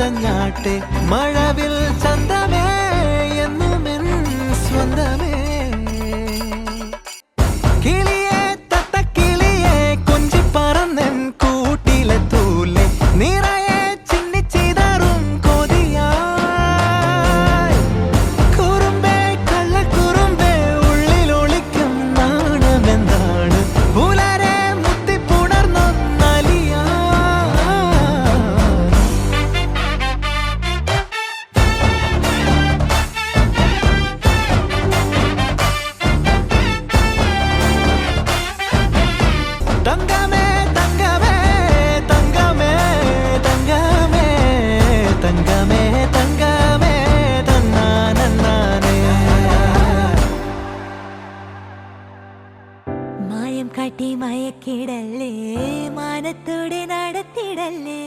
പതഞ്ഞാട്ടെ മഴവിൽ ചന്തമേ എന്നുമെൻ സ്വന്തമേ കിളിയെ തത്തക്കിളിയെ കൊഞ്ചി പറന്നൻ കൂട്ടിലെ തൂലെ നിറയെ ചിന്നിച്ചിതറും കൊതിയായി കുറുമ്പേ കള്ളക്കുറുമ്പേ ഉള്ളിലൊളിക്കും നാണമെന്താണ് പുലരെ മുത്തിപ്പുണർന്നൊന്നലിയാ തങ്കമേ തങ്കമേ തങ്കമേ തങ്കമേ തങ്കമേ തങ്കമേ തന്നാനേ മായം കാട്ടി മയക്കിടല്ലേ മാനത്തോടെ നടത്തിടല്ലേ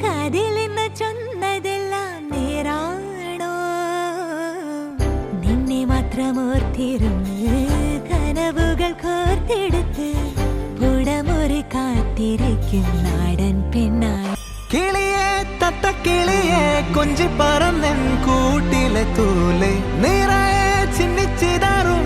കാതിലിന്ന് ചൊന്നതെല്ലാം നേരാണോ നിന്നെ മാത്രം ഓർത്തിരുന്ന് കനവുകൾ കോർത്തെടുത്ത് പുടമുറി കാത്തിരിക്കും നാടൻ പെണ്ണായി കിളിയെ തത്തക്കിളിയെ കൊഞ്ചി പറന്നൻ കൂട്ടിലെ തൂലെ നിറയെ ചിന്നിച്ചിതറും